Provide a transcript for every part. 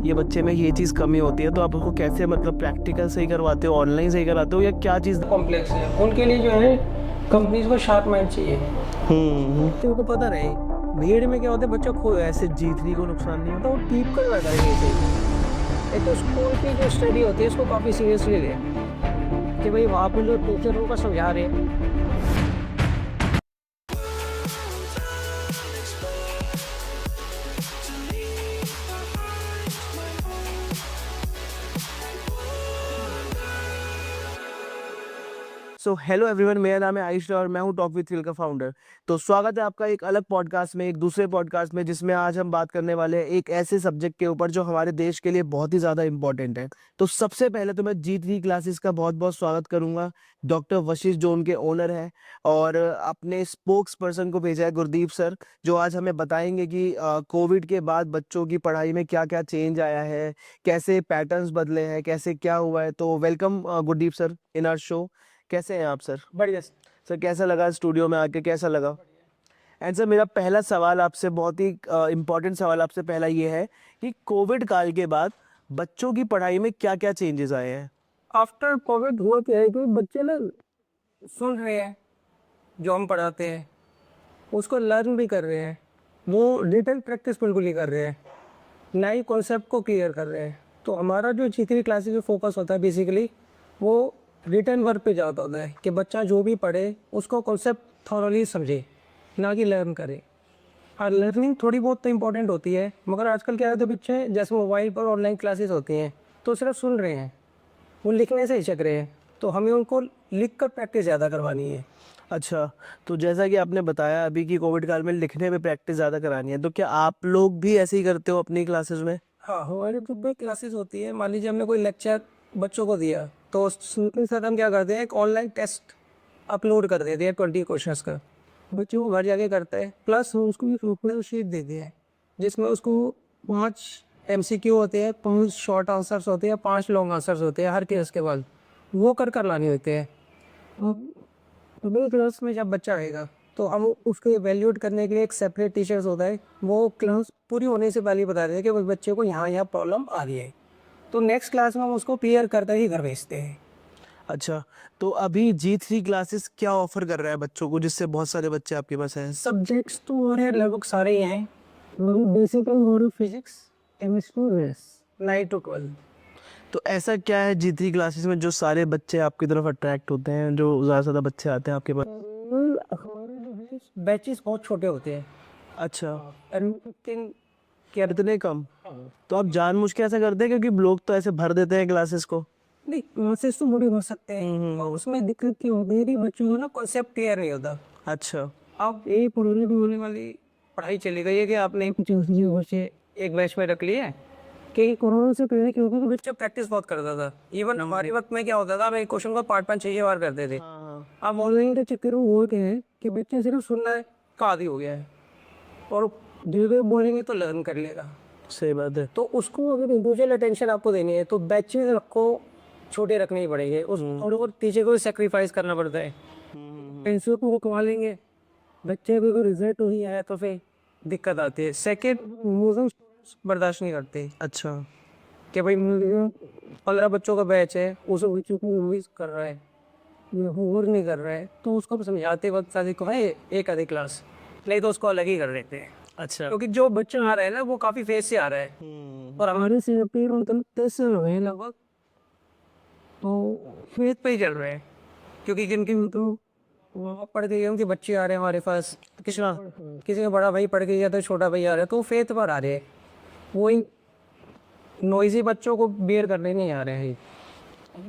ये बच्चे में ये चीज़ कमी होती है, तो आप उसको कैसे मतलब प्रैक्टिकल सही करवाते हो, ऑनलाइन सही कराते हो, या क्या चीज़? कॉम्प्लेक्स है उनके लिए जो है कंपनीज को शार्प माइंड चाहिए। तो उनको पता रहे भीड़ में क्या होता है, बच्चा खो ऐसे G3 को नुकसान नहीं होता, तो वो वो कीप कर रखा है इसे। एक तो स्कूल की जो स्टडी होती है इसको काफ़ी सीरियसली ले कि भाई वहाँ पे जो टीचर होगा समझा रहे हैं। सो हेलो एवरीवन, मेरा नाम है आयुष और मैं हूँ टॉक विद थ्रिल का फाउंडर। तो स्वागत है आपका एक अलग पॉडकास्ट में, एक दूसरे पॉडकास्ट में, जिसमें आज हम बात करने वाले हैं एक ऐसे सब्जेक्ट के ऊपर जो हमारे देश के लिए बहुत ही ज़्यादा इंपॉर्टेंट है। तो सबसे पहले तो मैं G3 क्लासेस का बहुत बहुत स्वागत करूंगा। डॉक्टर वशिष्ठ जो उनके ओनर है, और अपने स्पोक्स पर्सन को भेजा है गुरदीप सर, जो आज हमें बताएंगे कि कोविड के बाद बच्चों की पढ़ाई में क्या क्या चेंज आया है, कैसे पैटर्न्स बदले हैं, कैसे क्या हुआ है। तो welcome Gurdeep sir in our show. कैसे हैं आप सर? बढ़िया सर कैसा लगा स्टूडियो में आके, कैसा लगा? एंड सर मेरा पहला सवाल आपसे, बहुत ही इम्पोर्टेंट सवाल आपसे पहला ये है कि कोविड काल के बाद बच्चों की पढ़ाई में क्या क्या चेंजेस आए हैं? आफ्टर कोविड हुआ क्या है कि बच्चे ना सुन रहे हैं जो हम पढ़ाते हैं, उसको लर्न भी कर रहे हैं। वो डिटेल प्रैक्टिस बिल्कुल नहीं कर रहे हैं, नए कॉन्सेप्ट को क्लियर कर रहे हैं। तो हमारा जो G3 क्लासेस में फोकस होता है बेसिकली वो रिटर्न वर्क पे ज़्यादा होता है कि बच्चा जो भी पढ़े उसको कॉन्सेप्ट थॉरली समझे, ना कि लर्न करे। और लर्निंग थोड़ी बहुत तो इम्पोर्टेंट होती है, मगर आजकल क्या होता है बच्चे जैसे मोबाइल पर ऑनलाइन क्लासेस होती हैं तो सिर्फ सुन रहे हैं, वो लिखने से हिचक रहे हैं। तो हमें उनको लिख कर प्रैक्टिस ज़्यादा करवानी है। अच्छा, तो जैसा कि आपने बताया अभी कि कोविड काल में लिखने में प्रैक्टिस ज़्यादा करानी है, तो क्या आप लोग भी ऐसे ही करते हो अपनी क्लासेस में? हाँ, हमारे ग्रुप में क्लासेस होती है। मान लीजिए हमने कोई लेक्चर बच्चों को दिया तो उसके साथ हम क्या करते हैं, एक ऑनलाइन टेस्ट अपलोड कर देते हैं 20 क्वेश्चंस का। बच्चों को घर जाके करते हैं, प्लस उसको एक रूपरेखा शीट देते हैं जिसमें उसको 5 MCQ होते हैं, 5 शॉर्ट आंसर्स होते हैं, 5 लॉन्ग आंसर्स होते हैं हर केस के बाद, वो कर लाने होते हैं। तो मिडिल क्लास में जब बच्चा आएगा तो हम उसको इवेल्यूएट करने के लिए एक सेपरेट टीचर्स होता है, वो क्लास पूरी होने से पहले ही बता देते हैं कि उस बच्चे को यहाँ यहाँ प्रॉब्लम आ रही है। तो नेक्स्ट क्लास में हम उसको क्लियर करते ही घर भेजते हैं। अच्छा, तो अभी G3 क्लासेस क्या ऑफर कर रहा है बच्चों को, जिससे बहुत सारे बच्चे आपके पास हैं? सब्जेक्ट्स तो और है लगभग सारे ही हैं, बेसिकली और फिजिक्स, केमिस्ट्री, मैथ्स, 9 to 12। तो ऐसा क्या है G3 क्लासेस में जो सारे बच्चे आपकी तरफ अट्रैक्ट होते हैं, जो ज़्यादा से ज़्यादा बच्चे आते हैं आपके पास? हमारे जो है बैचेस बहुत छोटे होते हैं। अच्छा, एंड 15 के इतने कम? तो आप जानबूझ के ऐसा करते हैं क्योंकि लोग तो ऐसे भर देते हैं क्लासेस को? नहीं, क्लासेस तो बड़े हो सकते हैं, और हम्म। उसमें दिक्कत क्या होती है कि बच्चों को ना कॉन्सेप्ट क्लियर नहीं होता। अच्छा। अब यही पुरानी होने वाली पढ़ाई चली गई है कि आपने कुछ चीज़ें बच्चे एक बैच में रख लिए हैं कि कोरोना से पहले क्योंकि बच्चा प्रैक्टिस बहुत करता था। इवन हमारे वक्त में क्या होता था, हम एक क्वेश्चन को 5-5 6 बार करते थे। हाँ हाँ। अब ऑनलाइन के चक्कर में वो क्या है कि बच्चे सिर्फ सुनना का आदी हो गया है, और धीरे धीरे बोलेंगे तो लर्न कर लेगा। सही बात है। तो उसको अगर इंडिविजुअल अटेंशन आपको देनी है तो बैचेज आपको छोटे रखने ही पड़ेंगे, उस और वो टीचर को सेक्रीफाइस करना पड़ता है। पेंसिल को रुकवा लेंगे, बच्चे को अगर रिजल्ट नहीं आया तो फिर दिक्कत आती है। सेकेंड, मूविंग बर्दाश्त नहीं करते अच्छा। कि भाई 15 बच्चों का बैच है, उस बच्चों को मूवीज कर रहा है या होमवर्क नहीं कर रहा है, तो उसको समझाते वक्त साथी को है एक आधी क्लास, नहीं तो उसको अलग ही कर देते हैं। अच्छा। क्योंकि जो बच्चा आ रहा है ना वो काफ़ी फेज से आ रहा है, और हमारे से पेड़ मतलब 10 साल हुए हैं लगभग, तो फेज पे ही चल रहे हैं। क्योंकि जिनके तो वहाँ पढ़ गए उनके बच्चे आ रहे हैं हमारे पास, किसी किसी का बड़ा भाई पढ़ के गया तो छोटा भाई आ रहा है, तो फेथ पर आ रहे हैं। वही नॉइजी बच्चों को बेयर करने नहीं आ रहे हैं,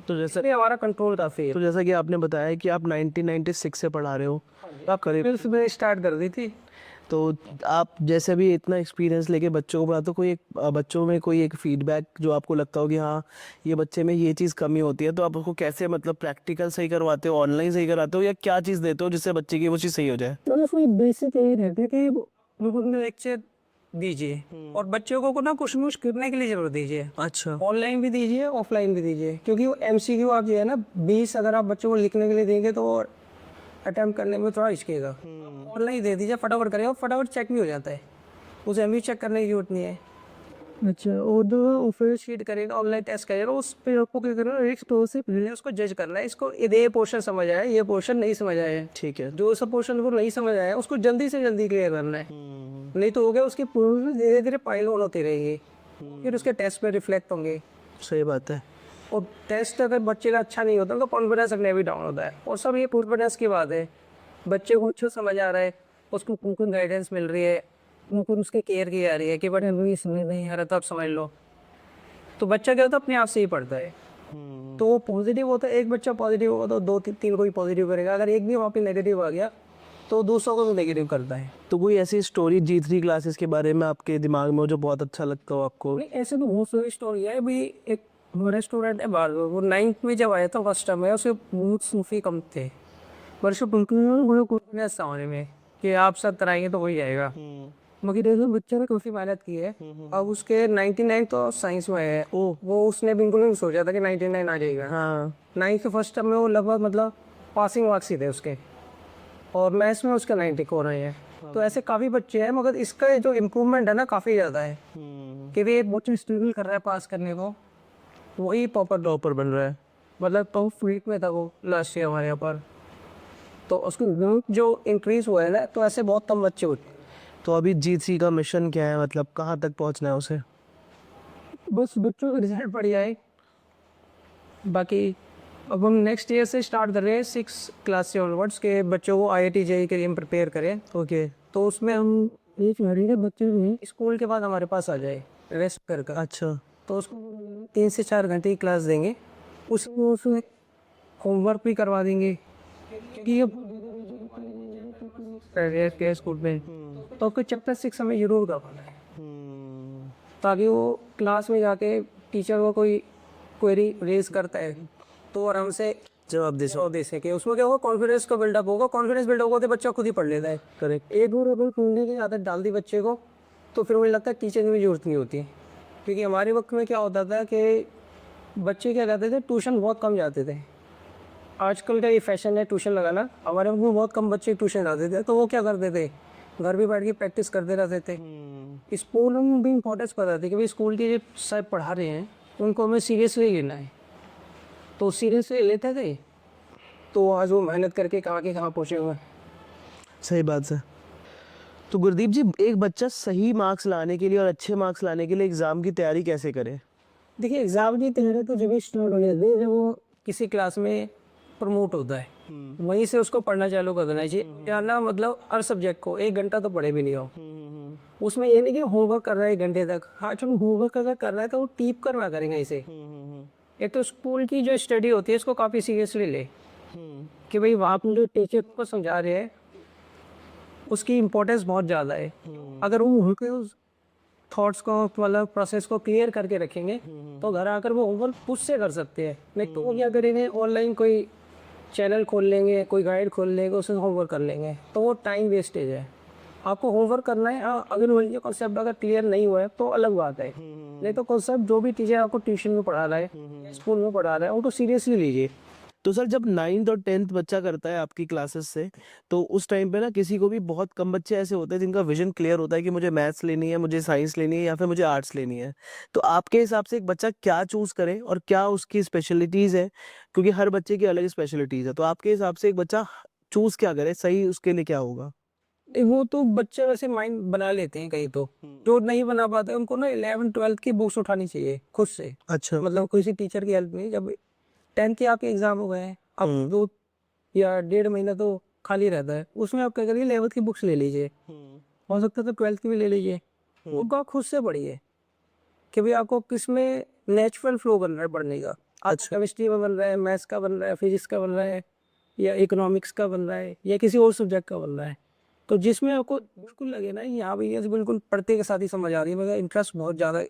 तो जैसा इसलिए हमारा कंट्रोल काफ़ी है। तो जैसा कि आपने बताया कि आप 1996 से पढ़ा रहे हो, तो आप करीब, फिर में स्टार्ट कर दी थी। तो आप जैसे भी इतना एक्सपीरियंस लेके बच्चों को पढ़ाते हो, कोई एक बच्चों में कोई एक फीडबैक जो आपको लगता हो कि हाँ ये बच्चे में ये चीज़ कमी होती है, तो आप उसको कैसे मतलब प्रैक्टिकल सही करवाते हो, ऑनलाइन सही कराते हो, या क्या चीज़ देते हो जिससे बच्चे की वो चीज़ सही हो जाए? तो कोई बेसिक यही रहता है कि उनको लेक्चर दीजिए, और बच्चों को ना कुछ कुछ करने के लिए जरूर दीजिए। अच्छा। ऑनलाइन भी दीजिए, ऑफलाइन भी दीजिए, क्योंकि वो MCQ आप जो है ना 20 अगर आप बच्चों को लिखने के लिए देंगे तो अटेम्प्ट करने में थोड़ा हिचकेगा। ऑनलाइन दे दीजिए, फटाफट करेगा, फटाफट चेक भी हो जाता है, उसे MV चेक करने की जरूरत नहीं है। अच्छा, और जो वो फिर शीट करेगा, ऑनलाइन टेस्ट करेगा, उस पे आपको क्या करना है, एक स्टोर से पहले उसको जज करना है, इसको ये पोर्शन समझ आया, ये पोर्शन नहीं समझ आया है। ठीक है। जो सब पोर्शन को नहीं समझ आया उसको जल्दी से जल्दी क्लियर करना है, नहीं तो हो गया उसकी पूरी धीरे धीरे पाइल ऑन होती रहेगी, फिर उसके टेस्ट पे रिफ्लेक्ट होंगे। सही बात है। और टेस्ट अगर बच्चे का अच्छा नहीं होता तो कॉन्फिडेंस अपने भी डाउन होता है, और सब ये कॉन्फिडेंस की बात है। बच्चे को अच्छा समझ आ रहा है, उसको कौन गाइडेंस मिल रही है, कौन उसकी केयर की जा रही है कि बट अभी समझ नहीं आ रहा तो आप समझ लो, तो बच्चा क्या होता है अपने आप से ही पढ़ता है। तो वो पॉजिटिव होता है, एक बच्चा पॉजिटिव होगा तो दो तीन को ही पॉजिटिव करेगा, अगर एक भी वहाँ पे नेगेटिव आ गया तो दूसरों को भी नेगेटिव करता है। तो कोई ऐसी स्टोरी G3 क्लासेस के बारे में आपके दिमाग में हो जो बहुत अच्छा लगता हो आपको? नहीं, ऐसे तो बहुत सारी स्टोरी है। अभी एक हमारा स्टूडेंट है बाहर, वो 9th में जब आया था फर्स्ट टाइम में, उसके बहुत सूफी कम थे, पर उसको बिल्कुल कॉन्फिडेंस था होने में कि आप सब कराएंगे तो वही आएगा। मगर ये बच्चे ने काफ़ी मेहनत की है, अब उसके 99 तो साइंस में है। वो उसने बिल्कुल नहीं सोचा था कि 99 आ जाएगा। हाँ। 9th के फर्स्ट टाइम में वो लगभग मतलब पासिंग मार्क्स ही थे उसके, और मैथ्स में उसका 90 हो रहे हैं। तो ऐसे काफ़ी बच्चे हैं, मगर इसका जो इम्प्रूवमेंट है ना काफ़ी ज़्यादा है, कि वे एक बच्चे स्ट्रगल कर रहा है पास करने को, वही प्रॉपर टॉपर बन रहा है। मतलब टॉप फ्रीक में था वो लास्ट ईयर हमारे यहाँ पर, तो उसको ग्रोथ जो इंक्रीज हुआ है ना, तो ऐसे बहुत कम बच्चे होते हैं। तो अभी G3 का मिशन क्या है, मतलब कहाँ तक पहुँचना है उसे? बस बच्चों का रिजल्ट बढ़िया है, बाकी अब हम नेक्स्ट ईयर से स्टार्ट कर रहे हैं 6 क्लास से ऑनवर्ड्स के बच्चों को IIT JEE के लिए प्रिपेयर करें। ओके। तो उसमें हम ये चाह रहे हैं कि बच्चे जो हैं स्कूल के बाद हमारे पास आ जाए रेस्ट कर। अच्छा। तो उसको 3 से 4 घंटे की क्लास देंगे, उसमें होमवर्क भी करवा देंगे, क्योंकि ये प्राइवेट के स्कूल में तो आपको चैप्टर 6 हमें जरूर करवाना है, ताकि वो क्लास में जाके टीचर को कोई क्वेरी रेज करता है तो आराम से जवाब दे जवाब दे सके। उसमें क्या होगा, कॉन्फिडेंस का बिल्डअप होगा, कॉन्फिडेंस बिल्डअप होगा तो बच्चा खुद ही पढ़ लेता है। करेक्ट। एक बार अगर पढ़ने की आदत डाल दी बच्चे को, तो फिर मुझे लगता है टीचर की भी जरूरत नहीं होती। क्योंकि हमारे वक्त में क्या होता था कि बच्चे क्या करते थे, ट्यूशन बहुत कम जाते थे। आजकल का ये फैशन है ट्यूशन लगाना, हमारे वक्त में बहुत कम बच्चे ट्यूशन जाते थे, तो वो क्या करते थे, घर भी बैठ के प्रैक्टिस करते रहते थे। स्कूल में भी इंपॉर्टेंस पता थी कि भाई स्कूल के जो सर पढ़ा रहे हैं उनको हमें सीरियसली लेना है, तो सीरियसली लेते थे, तो आज वो मेहनत करके कहाँ के कहाँ पहुँचे हुए हैं। सही बात है। तो गुरदीप जी, एक बच्चा सही मार्क्स लाने के लिए और अच्छे मार्क्स लाने के लिए एग्ज़ाम की तैयारी कैसे करे? देखिए, एग्जाम की तैयारी तो जब स्टार्ट हो जाती है जब वो किसी क्लास में प्रमोट होता है, वहीं से उसको पढ़ना चालू कर देना चाहिए। जानना मतलब हर सब्जेक्ट को 1 घंटा तो पढ़े भी नहीं हो, उसमें ये नहीं कि होमवर्क कर रहा है 1 घंटे तक। हाँ, चलो होमवर्क अगर कर रहा है तो वो टीप करवा करेंगे इसे। एक तो स्कूल की जो स्टडी होती है इसको काफ़ी सीरियसली ले, कि भाई वहाँ पर जो टीचर को समझा रहे हैं उसकी इम्पोर्टेंस बहुत ज़्यादा है। अगर वो वहाँ के उस थॉट्स को मतलब प्रोसेस को क्लियर करके रखेंगे तो घर आकर वो होमवर्क खुद से कर सकते हैं। नहीं तो वो क्या करेंगे, ऑनलाइन कोई चैनल खोल लेंगे, कोई गाइड खोल लेंगे, उससे होमवर्क कर लेंगे, तो वो टाइम वेस्टेज है। आपको होमवर्क करना है। हाँ, अगर वो ये कॉन्सेप्ट अगर क्लियर नहीं हुआ है तो अलग बात है, नहीं तो कॉन्सेप्ट जो भी टीचर आपको ट्यूशन में पढ़ा रहा है, स्कूल में पढ़ा रहा है, उनको सीरियसली लीजिए। तो सर, जब 9th और 10th बच्चा करता है आपकी क्लासेस से, तो उस टाइम पे ना किसी को भी बहुत कम बच्चे ऐसे होते हैं जिनका विजन क्लियर होता है कि मुझे मैथ्स लेनी है, मुझे साइंस लेनी है या फिर मुझे आर्ट्स लेनी है। तो आपके हिसाब से एक बच्चा क्या चूज़ करे और क्या उसकी स्पेशलिटीज़ है? क्योंकि हर बच्चे की अलग स्पेशलिटीज़ है। तो आपके हिसाब से एक बच्चा चूज़ क्या करे, सही उसके लिए क्या होगा? वो तो बच्चे वैसे माइंड बना लेते हैं कहीं, तो जो नहीं बना पाते उनको ना 11th-12th की बुक्स उठानी चाहिए खुद से, अच्छा। मतलब किसी टीचर की हेल्प नहीं। जब 10th के आपके एग्जाम हो गए हैं, अब 2 या 1.5 महीना तो खाली रहता है, उसमें आप क्या करिए 11th की बुक्स ले लीजिए, हो सकता है तो 12th की भी ले लीजिए। उनको आप खुद से पढ़िए कि भाई आपको किस में नेचुरल फ्लो बन रहा है पढ़ने का। आज केमिस्ट्री में बन रहा है, मैथ्स का बन रहा है, फिजिक्स का बन रहा है, या इकोनॉमिक्स का बन रहा है, या किसी और सब्जेक्ट का बन रहा है। तो जिसमें आपको बिल्कुल लगे ना यहाँ भी ये बिल्कुल पढ़ते के साथ ही समझ आ रही है, मगर इंटरेस्ट बहुत ज़्यादा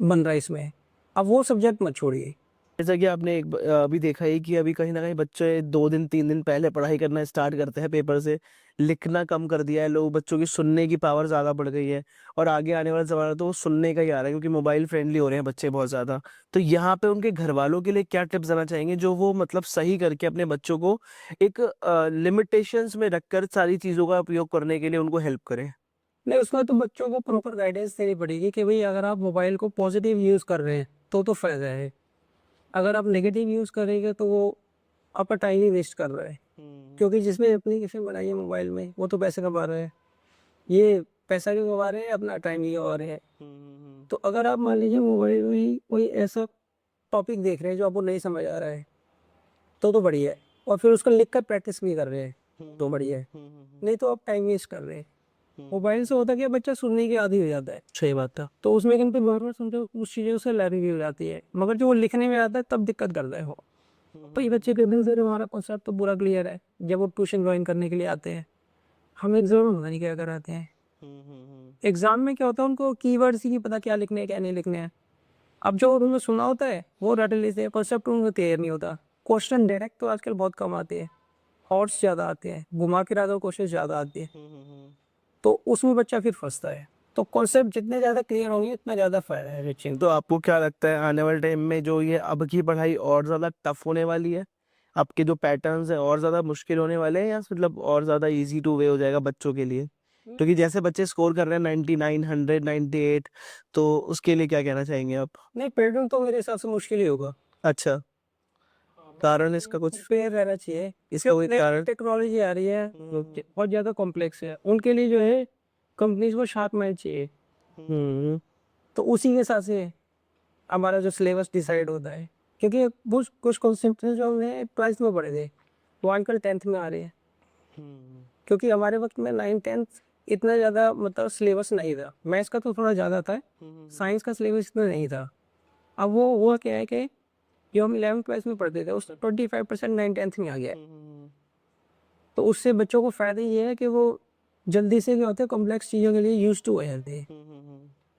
बन रहा है इसमें, अब वो सब्जेक्ट मत छोड़िए। जैसा कि आपने अभी देखा ही कि अभी कहीं न कहीं बच्चे 2 दिन 3 दिन पहले पढ़ाई करना स्टार्ट करते हैं पेपर से, लिखना कम कर दिया है लोग, बच्चों की सुनने की पावर ज़्यादा बढ़ गई है और आगे आने वाला ज़माना तो वो सुनने का ही आ रहा है क्योंकि मोबाइल फ्रेंडली हो रहे हैं बच्चे बहुत ज़्यादा। तो यहाँ पे उनके घरवालों के लिए क्या टिप्स देना चाहेंगे जो वो मतलब सही करके अपने बच्चों को एक लिमिटेशंस में रखकर सारी चीज़ों का उपयोग करने के लिए उनको हेल्प करें? नहीं, उसमें तो बच्चों को प्रॉपर गाइडेंस देनी पड़ेगी कि भाई अगर आप मोबाइल को पॉजिटिव यूज़ कर रहे हैं तो फ़ायदा है, अगर आप नेगेटिव यूज़ करेंगे तो वो आपका टाइम ही वेस्ट कर रहा है। क्योंकि जिसने एप्लीकेशन बनाई है मोबाइल में वो तो पैसे कमा रहा है, ये पैसा भी कमा रहे हैं, अपना टाइम भी कमा रहे हैं। तो अगर आप मान लीजिए मोबाइल में ही कोई ऐसा टॉपिक देख रहे हैं जो आपको नहीं समझ आ रहा है तो बढ़िया है, और फिर उसको लिख कर प्रैक्टिस भी कर रहे हैं तो बढ़िया है, नहीं तो आप टाइम वेस्ट कर रहे हैं। मोबाइल से होता क्या, बच्चा सुनने की आदी हो जाता है, सही बात है। तो उसमें कहीं पे बार-बार सुनते हो उस चीज़ें उसे लर्निंग भी हो जाती है, मगर जो वो लिखने में आता है तब दिक्कत करता है वो। तो ये बच्चे कहते हैं सर हमारा कॉन्सेप्ट तो पूरा क्लियर है, जब वो ट्यूशन ज्वाइन करने के लिए आते हैं, हम एग्ज़ाम में पता नहीं क्या कराते हैं। एग्ज़ाम में क्या होता है, उनको कीवर्ड्स ही नहीं पता क्या लिखने हैं, क्या नहीं लिखने हैं। अब जो उन्होंने सुना होता है वो रट लेते हैं, कॉन्सेप्ट उनको क्लियर नहीं होता। क्वेश्चन डायरेक्ट तो आजकल बहुत कम आते हैं, थॉट्स ज़्यादा आते हैं, घुमा फिरा कर क्वेश्चन ज़्यादा आते हैं, तो उसमें बच्चा फिर फँसता है। तो कॉन्सेप्ट जितने ज़्यादा क्लियर होंगे उतना ज़्यादा फ़ायदा है बच्चे को। तो आपको क्या लगता है आने वाले टाइम में जो ये अब की पढ़ाई और ज़्यादा टफ होने वाली है? आपके जो पैटर्न्स हैं और ज़्यादा मुश्किल होने वाले हैं या मतलब और ज़्यादा ईज़ी टू वे हो जाएगा बच्चों के लिए? क्योंकि जैसे बच्चे स्कोर कर रहे हैं 99, 100, 98 तो उसके लिए क्या कहना चाहेंगे आप? नहीं, पैटर्न तो मेरे हिसाब से मुश्किल ही होगा। अच्छा, कारण इसका कुछ? फेयर रहना चाहिए। इसका कोई नई कारण? टेक्नोलॉजी आ रही है, बहुत ज़्यादा कॉम्प्लेक्स है। उनके लिए जो है कंपनीज़ को शार्प माइंड चाहिए। हुँ, तो उसी के हिसाब से हमारा जो सिलेबस डिसाइड होता है। क्योंकि कुछ कुछ कॉन्सेप्ट हैं जो हमने 12th में पढ़े थे, वो आजकल 10th में आ रहे हैं। क्योंकि हमारे वक़्त में 9th-10th इतना ज़्यादा मतलब सिलेबस नहीं था। मैथ्स का तो थोड़ा ज़्यादा था, साइंस का सिलेबस इतना नहीं था। अब वो हुआ क्या है कि जो हम 11th-12th में पढ़ते थे उसमें 25% 9th-10th में आ गया है। तो उससे बच्चों को फ़ायदा ये है कि वो जल्दी से क्या होता है कॉम्प्लेक्स चीज़ों के लिए यूज़्ड टू हो जाते हैं।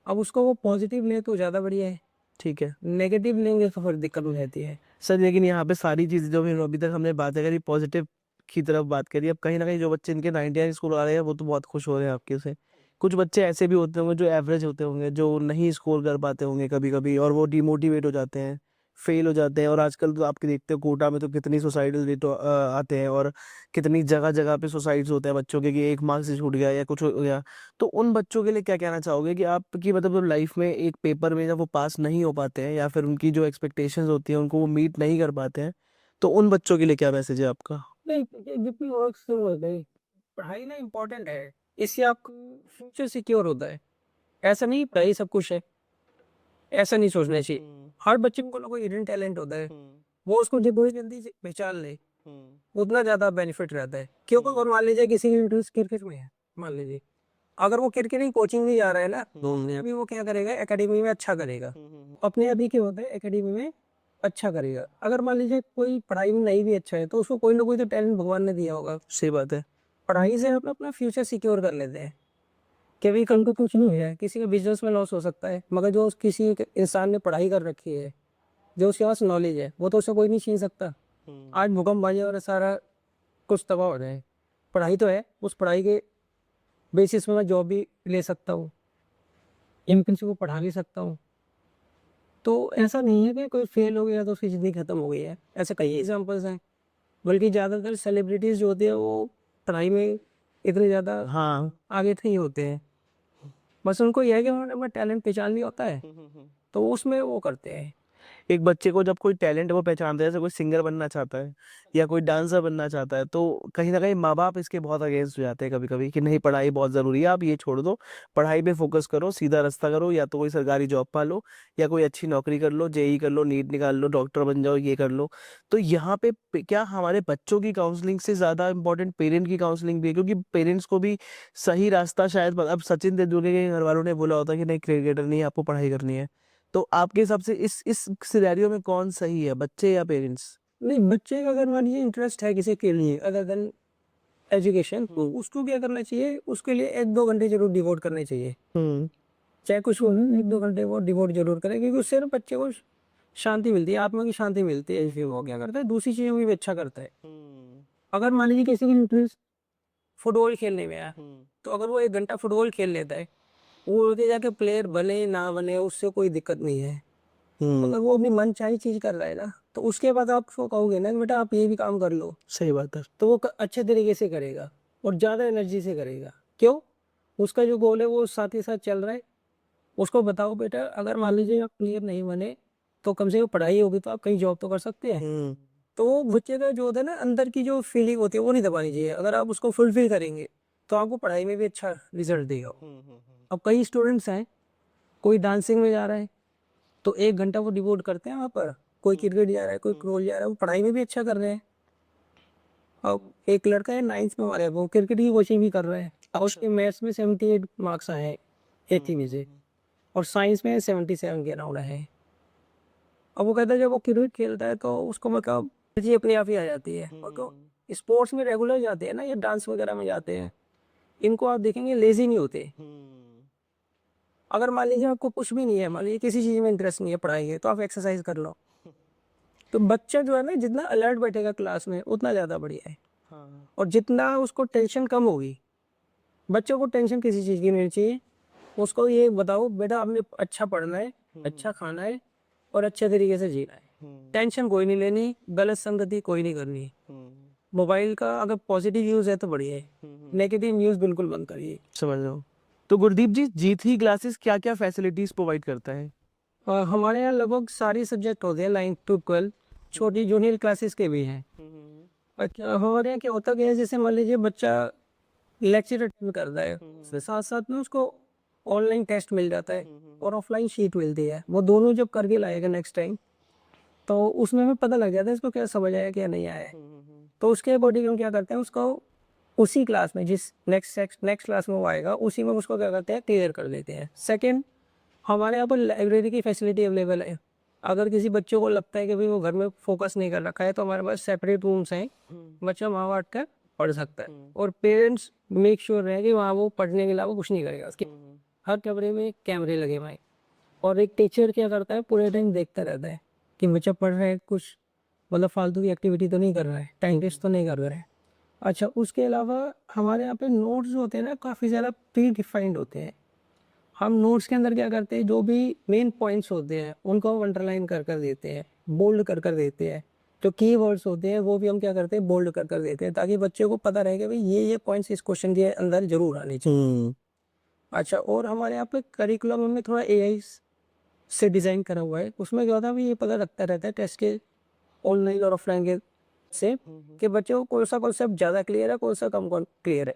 अब उसको वो पॉज़िटिव लें तो ज़्यादा बढ़िया है, ठीक है। नेगेटिव लेंगे तो फिर दिक्कत हो जाती है। सर लेकिन यहाँ पे सारी चीज़ें जो भी अभी तक हमने बातें करी पॉजिटिव की तरफ बात करी। अब कहीं न कहीं जो बच्चे इनके 99 स्कोर आ रहे हैं वो तो बहुत खुश हो रहे हैं आपके से। कुछ बच्चे ऐसे भी होते होंगे जो एवरेज होते होंगे, जो नहीं स्कोर कर पाते होंगे कभी-कभी और वो डिमोटिवेट हो जाते हैं, फेल हो जाते हैं और आजकल तो आपके देखते हो कोटा में तो कितनी सुसाइडल रेट आते हैं और कितनी जगह-जगह पे सुसाइड्स होते हैं बच्चों के कि 1 मार्क्स से छूट गया या कुछ हो गया। तो उन बच्चों के लिए क्या कहना चाहोगे कि आपकी मतलब लाइफ में एक पेपर में जब वो पास नहीं हो पाते हैं या फिर उनकी जो एक्सपेक्टेशंस होती हैं उनको वो मीट नहीं कर पाते हैं, तो उन बच्चों के लिए क्या मैसेज है आपका? नहीं, ये जितनी वर्क से हो गई, पढ़ाई ना इम्पोर्टेंट है, इससे आपका फ्यूचर सिक्योर होता है। ऐसा नहीं पढ़ाई सब कुछ है, ऐसा नहीं सोचना चाहिए। हर बच्चे में कोई ना कोई हिडन टैलेंट होता है, वो उसको जितना जल्दी से पहचान ले, उतना ज़्यादा बेनिफिट रहता है। क्योंकि और मान लीजिए किसी की इंटरेस्ट क्रिकेट में है, मान लीजिए, अगर वो क्रिकेट की कोचिंग नहीं जा रहा है ना, तो अभी वो क्या करेगा एकेडमी में अच्छा करेगा। अपने अभी क्या होता है एकेडमी में अच्छा करेगा। अगर मान लीजिए कोई पढ़ाई में नहीं भी अच्छा है तो उसको कोई ना कोई तो टैलेंट भगवान ने दिया होगा। सही बात है। पढ़ाई से हम अपना फ्यूचर सिक्योर कर लेते हैं कि भाई कल को कुछ नहीं है, किसी का बिजनेस में लॉस हो सकता है, मगर जो किसी एक इंसान ने पढ़ाई कर रखी है, जो उसके पास नॉलेज है, वो तो उसे कोई नहीं छीन सकता। आज भूकंप आ जाए और सारा कुछ तबाह हो जाए, पढ़ाई तो है, उस पढ़ाई के बेसिस पे मैं जॉब भी ले सकता हूँ, या मैं किसी को पढ़ा भी सकता हूँ। तो ऐसा नहीं है कि कोई फेल हो गया तो उसकी ज़िंदगी खत्म हो गई है, ऐसे कई एग्जांपल्स हैं। बल्कि ज़्यादातर सेलिब्रिटीज़ जो होते हैं वो पढ़ाई में इतने ज़्यादा हाँ। आगे नहीं होते हैं। बस उनको ये है कि उन्होंने अपना टैलेंट पहचान लिया होता है, तो उसमें वो करते हैं। एक बच्चे को जब कोई टैलेंट वो पहचानता है, जैसे कोई सिंगर बनना चाहता है या कोई डांसर बनना चाहता है, तो कहीं न कहीं माँ-बाप इसके बहुत अगेंस्ट हो जाते हैं कभी-कभी कि नहीं पढ़ाई बहुत ज़रूरी है, आप ये छोड़ दो, पढ़ाई पे फ़ोकस करो, सीधा रास्ता करो या तो कोई सरकारी जॉब पा लो या कोई अच्छी नौकरी कर लो, जेईई कर लो, नीट निकाल लो, डॉक्टर बन जाओ, ये कर लो। तो यहाँ पे क्या हमारे बच्चों की काउंसलिंग से ज़्यादा इम्पोर्टेंट पेरेंट की काउंसलिंग भी है? क्योंकि पेरेंट्स को भी सही रास्ता शायद अब सचिन तेंदुलकर के घरवालों ने बोला होता है कि नहीं क्रिकेटर नहीं है, आपको पढ़ाई करनी है। तो आपके हिसाब से इस सिनेरियो में कौन सही है, बच्चे या पेरेंट्स? नहीं, बच्चे का अगर मान लीजिए इंटरेस्ट है किसी के लिए अदर देन एजुकेशन, तो उसको क्या करना चाहिए, उसके लिए 1-2 घंटे ज़रूर डिवोट करने चाहिए। हुँ। चाहे कुछ हो ना, 1-2 घंटे वो डिवोट ज़रूर करें, क्योंकि उससे ना बच्चे को शांति मिलती है, आत्मा की शांति मिलती है। इसलिए वो क्या करता है, दूसरी चीज़ों में भी अच्छा करता है। अगर मान लीजिए किसी की इंटरेस्ट फुटबॉल खेलने में है, तो अगर वो 1 घंटा फुटबॉल खेल लेता है, वो आगे जाके प्लेयर बने ना बने उससे कोई दिक्कत नहीं है। हुँ, अगर वो अपनी मनचाही चीज़ कर रहा है ना, तो उसके बाद आप उसको कहोगे ना कि बेटा आप ये भी काम कर लो, सही बात है। तो वो अच्छे तरीके से करेगा और ज़्यादा एनर्जी से करेगा। क्यों? उसका जो गोल है वो साथ ही साथ चल रहा है। उसको बताओ बेटा, अगर मान लीजिए आप क्लियर नहीं बने तो कम से कम पढ़ाई होगी तो आप कहीं जॉब तो कर सकते हैं। तो वो बच्चे का जो होता है ना, अंदर की जो फीलिंग होती है वो नहीं दबानी चाहिए। अगर आप उसको फुलफिल करेंगे तो आपको पढ़ाई में भी अच्छा रिजल्ट देगा वो। अब कई स्टूडेंट्स हैं, कोई डांसिंग में जा रहा है तो 1 घंटा वो डिवोट करते हैं वहाँ पर, कोई क्रिकेट जा रहा है, कोई क्रोल जा रहा है, वो पढ़ाई में भी अच्छा कर रहे हैं। अब एक लड़का है 9th में हमारे, वो क्रिकेट की कोचिंग भी कर रहा है और उसके मैथ्स में 78 मार्क्स आए हैं 80 में से, और साइंस में 77 के अराउंड है। अब वो कहता है जब वो क्रिकेट खेलता है तो उसको मतलब एनर्जी अपने आप ही आ जाती है। और तो स्पोर्ट्स में रेगुलर जाते हैं ना, ये डांस वगैरह में जाते हैं, इनको आप देखेंगे लेजी नहीं होते। अगर मान लीजिए आपको कुछ भी नहीं है, मान लीजिए किसी चीज़ में इंटरेस्ट नहीं है पढ़ाई है, तो आप एक्सरसाइज कर लो। तो बच्चा जो है ना, जितना अलर्ट बैठेगा क्लास में उतना ज़्यादा बढ़िया है। और जितना उसको टेंशन कम होगी, बच्चों को टेंशन किसी चीज़ की नहीं चाहिए। उसको ये बताओ बेटा आपने अच्छा पढ़ना है, अच्छा खाना है और अच्छे तरीके से जीना है। टेंशन कोई नहीं लेनी, गलत संगति कोई नहीं करनी। मोबाइल का अगर पॉजिटिव यूज़ है तो बढ़िया है, नेगेटिव यूज़ बिल्कुल बंद करिए। समझ रहा हूँ। तो गुरदीप जी, G3 क्लासेस क्या-क्या फैसिलिटीज प्रोवाइड करता है? हमारे यहाँ लगभग सारी सब्जेक्ट होते हैं 9 to 12, छोटी जूनियर क्लासेस के भी हैं। अच्छा, हमारे यहाँ क्या होता क्या है, जैसे मान लीजिए बच्चा लेक्चर अटेंड करता है, उसके साथ साथ में उसको ऑनलाइन टेस्ट मिल जाता है और ऑफलाइन शीट मिलती है। वो दोनों जब करके लाएगा नेक्स्ट टाइम, तो उसमें हमें पता लग जाता है इसको क्या समझ आया क्या नहीं आया है। तो उसके अकॉर्डिंग हम क्या करते हैं, उसको उसी क्लास में, जिस नेक्स्ट क्लास में वो आएगा उसी में उसको क्या करते हैं, क्लियर कर देते हैं। सेकेंड, हमारे यहाँ पर लाइब्रेरी की फैसिलिटी अवेलेबल है। अगर किसी बच्चे को लगता है कि भाई वो घर में फोकस नहीं कर रखा है, तो हमारे पास सेपरेट रूम्स हैं, बच्चा वहाँ बैठ कर पढ़ सकता है। और पेरेंट्स मेक श्योर रहे कि वहाँ वो पढ़ने के अलावा कुछ नहीं करेगा। उसके हर कमरे में कैमरे लगे हुए हैं, और एक टीचर क्या करता है, पूरे टाइम देखता रहता है कि बच्चा पढ़ रहा है, कुछ मतलब फालतू की एक्टिविटी तो नहीं कर रहा है, टाइम वेस्ट तो नहीं कर रहा है। अच्छा, उसके अलावा हमारे यहाँ पे नोट्स होते हैं ना, काफ़ी ज़्यादा प्री डिफाइंड होते हैं। हम नोट्स के अंदर क्या करते हैं, जो भी मेन पॉइंट्स होते हैं उनको हम अंडरलाइन कर कर देते हैं, बोल्ड कर कर देते हैं। जो की वर्ड्स होते हैं वो भी हम क्या करते हैं, बोल्ड कर कर देते हैं, ताकि बच्चे को पता रहे कि भाई ये पॉइंट्स इस क्वेश्चन के अंदर जरूर आने चाहिए। अच्छा, और हमारे यहाँ पे करिकुलम हमने थोड़ा एआई से डिज़ाइन करा हुआ है। उसमें क्या होता है, ये पता लगता रहता है टेस्ट के ऑनलाइन और ऑफलाइन के से कि बच्चे को कौन सा कॉन्सेप्ट ज़्यादा क्लियर है, कौन सा कम क्लियर है।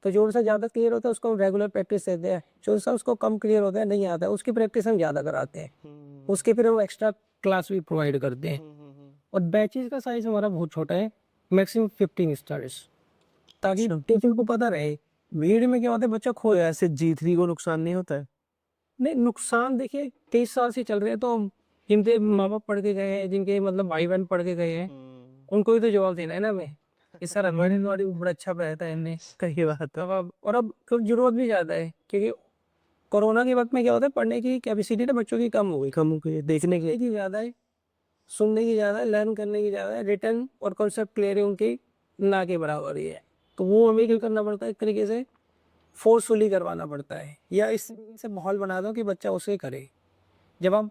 तो जो सा ज़्यादा क्लियर होता है उसको हम रेगुलर प्रैक्टिस देते हैं, जो सा उसको कम क्लियर होता है, नहीं आता है, उसकी प्रैक्टिस हम ज़्यादा कराते हैं। उसके फिर हम एक्स्ट्रा क्लास भी प्रोवाइड करते हैं। और बैचेज का साइज हमारा बहुत छोटा है, मैक्सिमम 15 स्टूडेंट्स, ताकि टीचर को पता रहे। भीड़ में क्या होता है, बच्चा खो जाए। ऐसे G3 को नुकसान नहीं होता है? नहीं, नुकसान देखिए 23 साल से चल रहे हैं, तो जिनके माँ बाप पढ़ के गए हैं, जिनके मतलब भाई बहन पढ़ के गए हैं, उनको ही तो जवाब देना है ना हमें कि सर हमारे द्वारा बड़ा अच्छा पढ़ाया इनने। सही बात है। अब तो जरूरत भी ज़्यादा है, क्योंकि कोरोना के वक्त में क्या होता है, पढ़ने की कैपेसिटी ना बच्चों की कम हो गई। कम हो गई है, देखने के की ज़्यादा है, सुनने की ज़्यादा है, लर्न करने की ज़्यादा है, रिटर्न और कॉन्सेप्ट क्लियर है उनकी ना के बराबर ही है। तो वो हमें क्या करना पड़ता है, एक तरीके से फोर्सफुली करवाना पड़ता है, या इस तरीके से माहौल बना दो कि बच्चा उसे करे। जब हम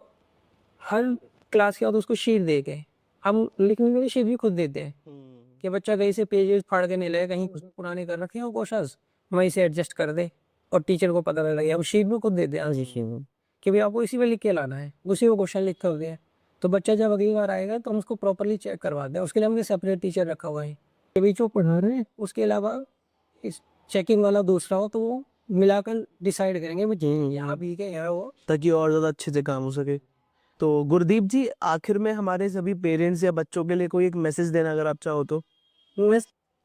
हर क्लास के बाद उसको शीट दे के, हम लिखने के लिए शीट भी खुद देते हैं कि बच्चा कहीं से पेजेस फाड़ के नहीं ले, कहीं कुछ पुराने कर रखे हो क्वेश्चंस, वहीं से एडजस्ट कर दे और टीचर को पता लगे। हम शीट भी खुद देते हैं कि भाई आपको इसी में लिख के लाना है, उसी में क्वेश्चन लिख कर दिया। तो बच्चा जब अगली बार आएगा तो हम उसको प्रॉपरली चेक करवाते हैं। उसके लिए हमने सेपरेट टीचर रखा हुआ है, कि भाई जो पढ़ा रहे हैं उसके अलावा इस चेकिंग वाला दूसरा हो, तो वो मिलाकर डिसाइड करेंगे भाई यहाँ भी के यहाँ वो। ताकि और ज़्यादा अच्छे से काम हो सके। तो गुरदीप जी, आखिर में हमारे सभी पेरेंट्स या बच्चों के लिए कोई एक मैसेज देना अगर आप चाहो तो?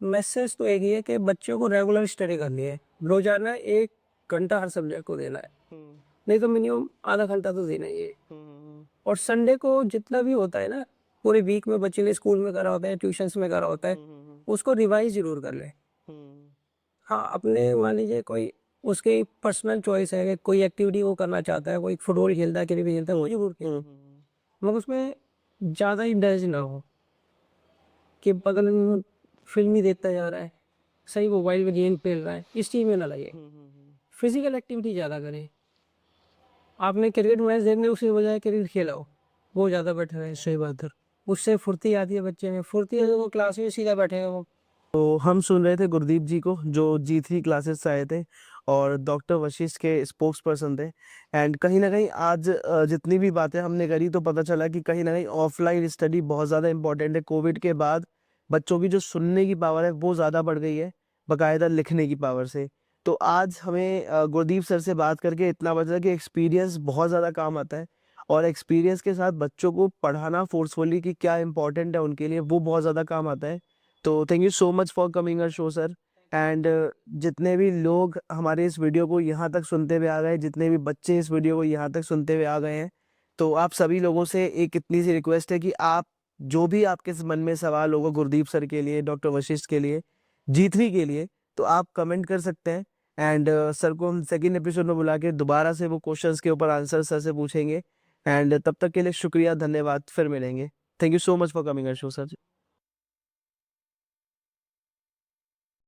मैसेज तो एक ही है कि बच्चों को रेगुलर स्टडी करनी है, रोजाना 1 घंटा हर सब्जेक्ट को देना है, नहीं तो मिनिमम आधा घंटा तो देना ही है। और संडे को जितना भी होता है ना, पूरे वीक में बच्चे ने स्कूल में करा होता है, ट्यूशंस में करा होता है, उसको रिवाइज जरूर कर ले। हाँ, अपने मान लीजिए कोई उसकी पर्सनल चॉइस है कि कोई एक्टिविटी वो करना चाहता है, कोई फुटबॉल खेलता है, क्रिकेट खेलता है, वो जरूर खेले, मगर उसमें ज़्यादा इंडल्ज ना हो कि बगल में फिल्म ही देखता जा रहा है, सही मोबाइल में गेम खेल रहा है, इस चीज़ में ना लगे। फिजिकल एक्टिविटी ज़्यादा करें। आपने क्रिकेट मैच देखने उसके बजाय क्रिकेट खेला हो, वो ज़्यादा बेटर है। सही बात है। उससे फुर्ती आती है बच्चे में, फुर्ती है तो वो क्लास में सीधा बैठेगा वो। तो हम सुन रहे थे गुरदीप जी को, जो G3 क्लासेस से आए थे, और डॉक्टर वशिष्ठ के स्पोक्स पर्सन थे। एंड कहीं न कहीं आज जितनी भी बातें हमने करी तो पता चला कि कहीं न कहीं ऑफ़लाइन स्टडी बहुत ज़्यादा इम्पोर्टेंट है। कोविड के बाद बच्चों की जो सुनने की पावर है वो ज़्यादा बढ़ गई है, बाकायदा लिखने की पावर से। तो आज हमें गुरदीप सर से बात करके इतना पता चला कि एक्सपीरियंस बहुत ज़्यादा काम आता है और एक्सपीरियंस के साथ बच्चों को पढ़ाना फ़ोर्सफुली कि क्या इम्पोर्टेंट है उनके लिए, वो बहुत ज़्यादा काम आता है। तो thank you so much for coming our show sir. And जितने भी लोग हमारे इस वीडियो को यहाँ तक सुनते हुए आ गए, जितने भी बच्चे इस वीडियो को यहाँ तक सुनते हुए आ गए हैं, तो आप सभी लोगों से एक इतनी सी रिक्वेस्ट है कि आप जो भी आपके मन में सवाल होगा गुरदीप सर के लिए, डॉक्टर वशिष्ठ के लिए, जीतनी के लिए, तो आप कमेंट कर सकते हैं। एंड सर को हम सेकंड एपिसोड में बुला के दोबारा से वो क्वेश्चंस के ऊपर आंसर सर से पूछेंगे। एंड तब तक के लिए शुक्रिया, धन्यवाद, फिर मिलेंगे। Thank you so much for coming our show sir.